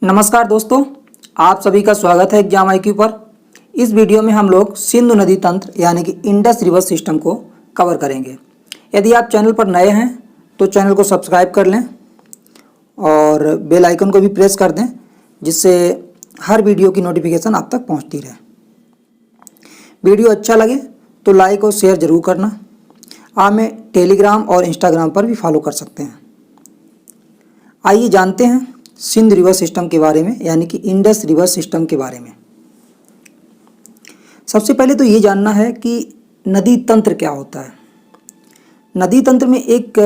नमस्कार दोस्तों, आप सभी का स्वागत है एग्जाम IQ पर। इस वीडियो में हम लोग सिंधु नदी तंत्र यानी कि इंडस रिवर सिस्टम को कवर करेंगे। यदि आप चैनल पर नए हैं तो चैनल को सब्सक्राइब कर लें और बेल आइकन को भी प्रेस कर दें, जिससे हर वीडियो की नोटिफिकेशन आप तक पहुंचती रहे। वीडियो अच्छा लगे तो लाइक और शेयर ज़रूर करना। आप हमें टेलीग्राम और इंस्टाग्राम पर भी फॉलो कर सकते हैं। आइए जानते हैं सिंध रिवर सिस्टम के बारे में, यानी कि इंडस रिवर सिस्टम के बारे में। सबसे पहले तो ये जानना है कि नदी तंत्र क्या होता है। नदी तंत्र में एक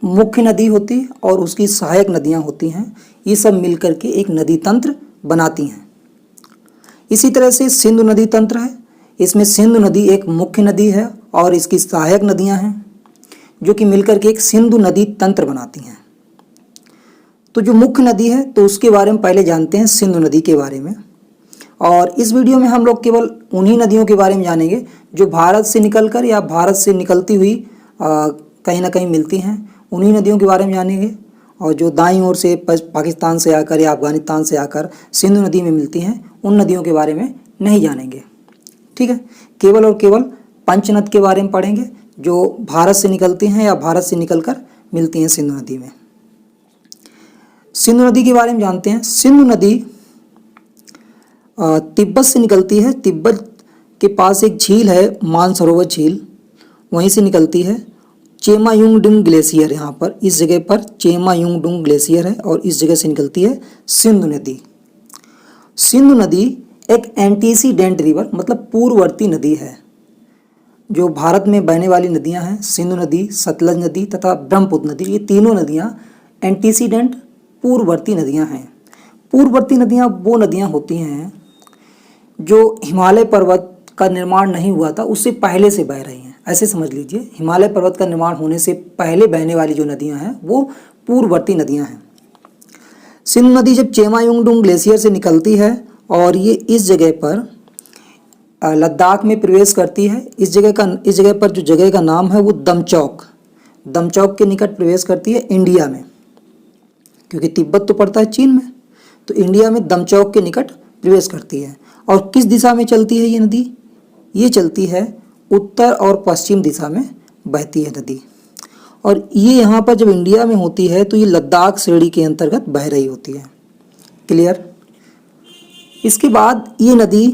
मुख्य नदी होती है और उसकी सहायक नदियाँ होती हैं। ये सब मिलकर के एक नदी तंत्र बनाती हैं। इसी तरह से सिंधु नदी तंत्र है। इसमें सिंधु नदी एक मुख्य नदी है और इसकी सहायक नदियाँ हैं जो कि मिलकर के एक सिंधु नदी तंत्र बनाती हैं। तो जो मुख्य नदी है तो उसके बारे में पहले जानते हैं, सिंधु नदी के बारे में। और इस वीडियो में हम लोग केवल उन्हीं नदियों के बारे में जानेंगे जो भारत से निकलकर या भारत से निकलती हुई कहीं ना कहीं मिलती हैं। उन्हीं नदियों के बारे में जानेंगे। और जो दाईं ओर से पाकिस्तान से आकर या अफगानिस्तान से आकर सिंधु नदी में मिलती हैं, उन नदियों के बारे में नहीं जानेंगे। ठीक है, केवल और केवल पंचनद के बारे में पढ़ेंगे जो भारत से निकलती हैं या भारत से निकलकर मिलती हैं सिंधु नदी में। सिंधु नदी के बारे में जानते हैं। सिंधु नदी तिब्बत से निकलती है। तिब्बत के पास एक झील है, मानसरोवर झील, वहीं से निकलती है। चेमायुंगडुंग ग्लेशियर, यहाँ पर इस जगह पर चेमायुंगडुंग ग्लेशियर है और इस जगह से निकलती है सिंधु नदी। सिंधु नदी एक एंटीसीडेंट रिवर मतलब पूर्ववर्ती नदी है। जो भारत में बहने वाली नदियाँ हैं, सिंधु नदी, सतलज नदी तथा ब्रह्मपुत्र नदी, ये तीनों नदियाँ एंटीसीडेंट पूर्ववर्ती नदियां हैं। पूर्ववर्ती नदियां वो नदियां होती हैं जो हिमालय पर्वत का निर्माण नहीं हुआ था उससे पहले से बह रही हैं। ऐसे समझ लीजिए, हिमालय पर्वत का निर्माण होने से पहले बहने वाली जो नदियां हैं वो पूर्ववर्ती नदियां हैं। सिंधु नदी जब चेमायुंगडुंग ग्लेशियर से निकलती है और ये इस जगह पर लद्दाख में प्रवेश करती है। इस जगह पर जो जगह का नाम है वो दमचौक के निकट प्रवेश करती है इंडिया में, क्योंकि तिब्बत तो पड़ता है चीन में। तो इंडिया में दमचौक के निकट प्रवेश करती है। और किस दिशा में चलती है ये नदी? ये चलती है उत्तर और पश्चिम दिशा में बहती है नदी। और ये यहाँ पर जब इंडिया में होती है तो ये लद्दाख श्रेणी के अंतर्गत बह रही होती है। क्लियर? इसके बाद ये नदी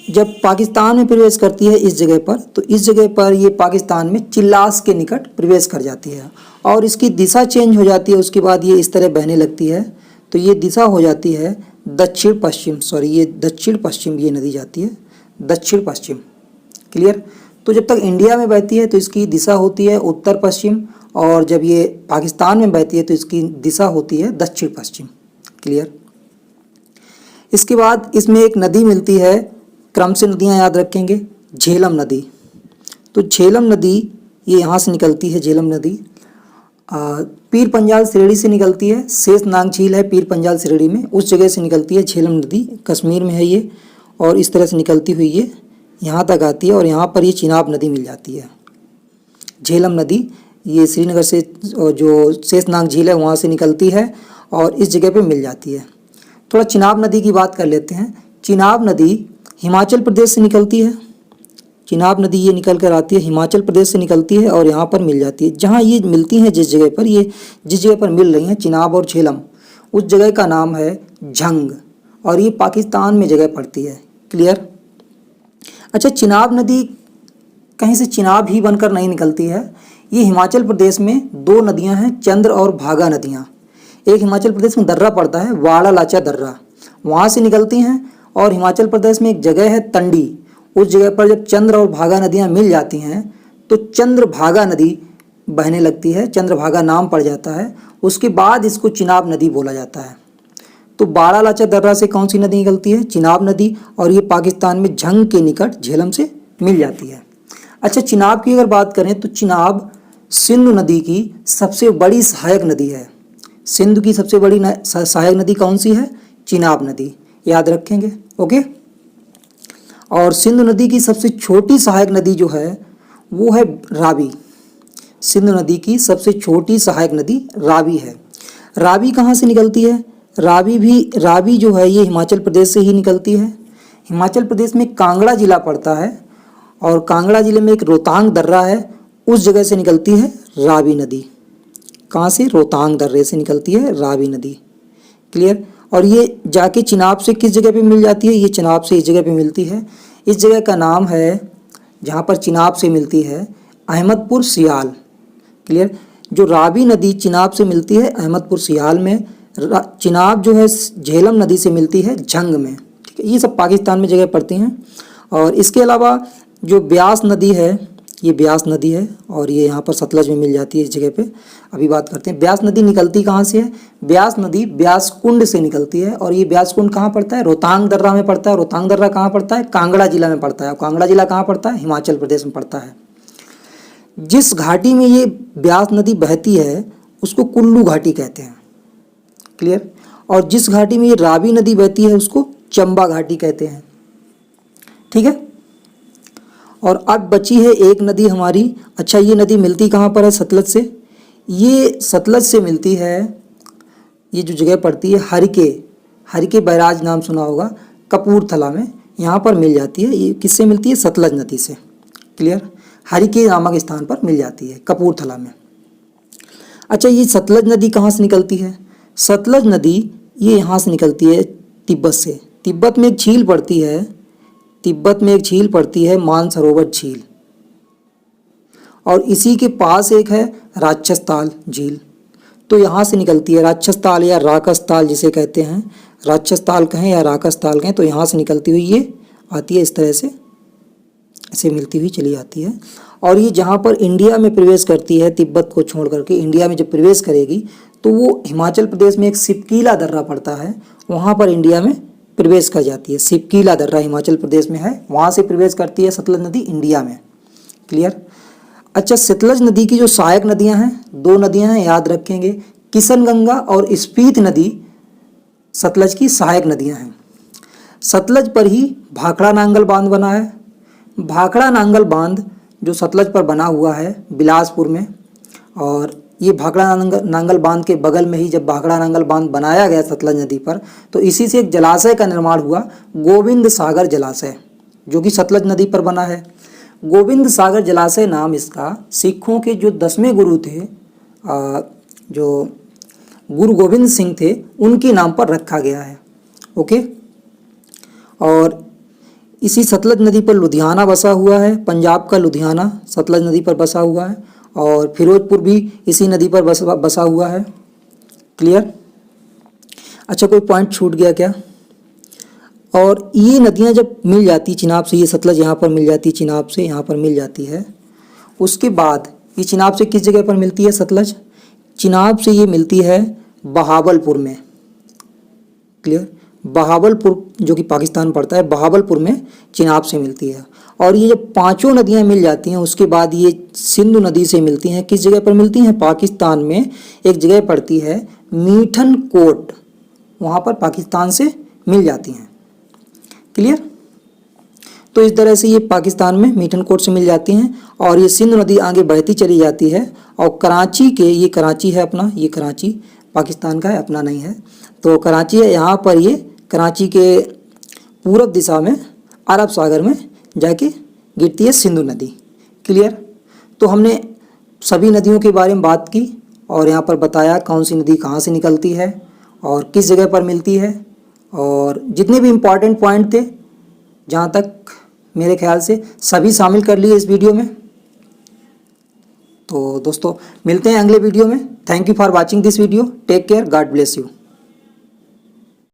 जब पाकिस्तान में प्रवेश करती है इस जगह पर, तो इस जगह पर ये पाकिस्तान में चिल्लास के निकट प्रवेश कर जाती है और इसकी दिशा चेंज हो जाती है। उसके बाद ये इस तरह बहने लगती है, तो ये दिशा हो जाती है दक्षिण पश्चिम। ये नदी जाती है दक्षिण पश्चिम। क्लियर? तो जब तक इंडिया में बहती है तो इसकी दिशा होती है उत्तर पश्चिम, और जब ये पाकिस्तान में बहती है तो इसकी दिशा होती है दक्षिण पश्चिम। क्लियर? इसके बाद इसमें एक नदी मिलती है, क्रम से नदियाँ याद रखेंगे, झेलम नदी। तो झेलम नदी ये यहाँ से निकलती है। झेलम नदी पीर पंजाल श्रेणी से निकलती है। शेषनाग झील है पीर पंजाल श्रेणी में, उस जगह से निकलती है झेलम नदी। कश्मीर में है ये, और इस तरह से निकलती हुई ये यहाँ तक आती है और यहाँ पर ये चिनाब नदी मिल जाती है। झेलम नदी ये श्रीनगर से जो शेषनाग झील है वहाँ से निकलती है और इस जगह पे मिल जाती है। थोड़ा चिनाब नदी की बात कर लेते हैं। चिनाब नदी हिमाचल प्रदेश से निकलती है। चिनाब नदी ये निकल कर आती है, हिमाचल प्रदेश से निकलती है और यहाँ पर मिल जाती है। जहाँ ये मिलती हैं जिस जगह पर मिल रही हैं चिनाब और झेलम, उस जगह का नाम है झंग और ये पाकिस्तान में जगह पड़ती है। क्लियर? अच्छा, चिनाब नदी कहीं से चिनाब ही बनकर नहीं निकलती है। ये हिमाचल प्रदेश में दो नदियाँ हैं, चंद्र और भागा नदियाँ। एक हिमाचल प्रदेश में दर्रा पड़ता है, वाड़ा लाचा दर्रा, वहाँ से निकलती हैं। और हिमाचल प्रदेश में एक जगह है तंडी, उस जगह पर जब चंद्र और भागा नदियाँ मिल जाती हैं तो चंद्रभागा नदी बहने लगती है। चंद्रभागा नाम पड़ जाता है। उसके बाद इसको चिनाब नदी बोला जाता है। तो बाड़ा लाचा दर्रा से कौन सी नदी निकलती है? चिनाब नदी, और ये पाकिस्तान में झंग के निकट झेलम से मिल जाती है। अच्छा, चिनाब की अगर बात करें तो चिनाब सिंधु नदी की सबसे बड़ी सहायक नदी है। सिंधु की सबसे बड़ी सहायक नदी कौन सी है? चिनाब नदी, याद रखेंगे। ओके। और सिंधु नदी की सबसे छोटी सहायक नदी जो है वो है रावी। सिंधु नदी की सबसे छोटी सहायक नदी रावी है। रावी कहाँ से निकलती है? रावी जो है ये हिमाचल प्रदेश से ही निकलती है। हिमाचल प्रदेश में कांगड़ा जिला पड़ता है और कांगड़ा जिले में एक रोहतांग दर्रा है, उस जगह से निकलती है रावी नदी। कहाँ से? रोहतांग दर्रे से निकलती है रावी नदी। क्लियर? और ये जाके चिनाब से किस जगह पे मिल जाती है? ये चिनाब से इस जगह पे मिलती है। इस जगह का नाम है, जहाँ पर चिनाब से मिलती है, अहमदपुर सियाल। क्लियर? जो रावी नदी चिनाब से मिलती है अहमदपुर सियाल में, चिनाब जो है झेलम नदी से मिलती है झंग में। ठीक है, ये सब पाकिस्तान में जगह पड़ती हैं। और इसके अलावा जो ब्यास नदी है, ये ब्यास नदी है और ये यहाँ पर सतलज में मिल जाती है इस जगह पे। अभी बात करते हैं ब्यास नदी निकलती कहाँ से है। ब्यास नदी ब्यास कुंड से निकलती है और ये ब्यास कुंड कहाँ पड़ता है? रोहतांग दर्रा में पड़ता है। रोहतांग दर्रा कहाँ पड़ता है? कांगड़ा जिला में पड़ता है। कांगड़ा जिला कहाँ पड़ता है? हिमाचल प्रदेश में पड़ता है। जिस घाटी में ये ब्यास नदी बहती है उसको कुल्लू घाटी कहते हैं। क्लियर? और जिस घाटी में ये रावी नदी बहती है उसको चंबा घाटी कहते हैं। ठीक है। और अब बची है एक नदी हमारी। अच्छा, ये नदी मिलती कहाँ पर है? सतलज से। ये सतलज से मिलती है, ये जो जगह पड़ती है हरिके बैराज नाम सुना होगा, कपूरथला में, यहाँ पर मिल जाती है। ये किससे मिलती है? सतलज नदी से। क्लियर? हरिके नामक स्थान पर मिल जाती है कपूरथला में। अच्छा, ये सतलज नदी कहाँ से निकलती है? सतलज नदी ये यहाँ से निकलती है तिब्बत से। तिब्बत में एक झील पड़ती है, मानसरोवर झील, और इसी के पास एक है राक्षसताल झील। तो यहाँ से निकलती है राक्षसताल या राकसताल जिसे कहते हैं, राक्षसताल कहें या राकसताल कहें। तो यहाँ से निकलती हुई ये आती है, इस तरह से ऐसे मिलती हुई चली आती है। और ये जहाँ पर इंडिया में प्रवेश करती है, तिब्बत को छोड़ करके इंडिया में जब प्रवेश करेगी तो वो हिमाचल प्रदेश में एक सिपकीला दर्रा पड़ता है, वहाँ पर इंडिया में प्रवेश कर जाती है। सिपकीला दर्रा हिमाचल प्रदेश में है, वहाँ से प्रवेश करती है सतलज नदी इंडिया में। क्लियर? अच्छा, सतलज नदी की जो सहायक नदियाँ हैं, दो नदियाँ हैं, याद रखेंगे, किशनगंगा और स्पीति नदी सतलज की सहायक नदियाँ हैं। सतलज पर ही भाखड़ा नांगल बांध बना है। भाखड़ा नांगल बांध जो सतलज पर बना हुआ है बिलासपुर में, और ये भाखड़ा नांगल बांध के बगल में ही जब भाखड़ा नांगल बांध बनाया गया सतलज नदी पर, तो इसी से एक जलाशय का निर्माण हुआ, गोविंद सागर जलाशय, जो कि सतलज नदी पर बना है। गोविंद सागर जलाशय नाम इसका सिखों के जो 10वें गुरु थे, जो गुरु गोविंद सिंह थे, उनके नाम पर रखा गया है। ओके। और इसी सतलज नदी पर लुधियाना बसा हुआ है, पंजाब का लुधियाना सतलज नदी पर बसा हुआ है, और फिरोजपुर भी इसी नदी पर बसा हुआ है। क्लियर? अच्छा, कोई पॉइंट छूट गया क्या? और ये नदियाँ जब मिल जाती चिनाब से, ये सतलज यहाँ पर मिल जाती, चिनाब से यहाँ पर मिल जाती है, उसके बाद ये चिनाब से किस जगह पर मिलती है सतलज? चिनाब से ये मिलती है बहावलपुर में। क्लियर? बहावलपुर जो कि पाकिस्तान पड़ता है, बहावलपुर में चिनाब से मिलती है। और ये जब पांचों नदियां मिल जाती हैं उसके बाद ये सिंधु नदी से मिलती हैं। किस जगह पर मिलती हैं? पाकिस्तान में एक जगह पड़ती है मीठन कोट, वहाँ पर पाकिस्तान से मिल जाती हैं। क्लियर? तो इस तरह से ये पाकिस्तान में मीठन कोट से मिल जाती हैं और ये सिंधु नदी आगे बहती चली जाती है। और कराची के, ये कराची है अपना, ये कराची पाकिस्तान का है, अपना नहीं है, तो कराची है, यहाँ पर ये कराची के पूरब दिशा में अरब सागर में जाके गिरती है सिंधु नदी। क्लियर? तो हमने सभी नदियों के बारे में बात की और यहाँ पर बताया कौन सी नदी कहाँ से निकलती है और किस जगह पर मिलती है, और जितने भी इम्पॉर्टेंट पॉइंट थे जहाँ तक मेरे ख्याल से सभी शामिल कर लिए इस वीडियो में। तो दोस्तों मिलते हैं अगले वीडियो में। Thank you for watching this video. Take care, God bless you.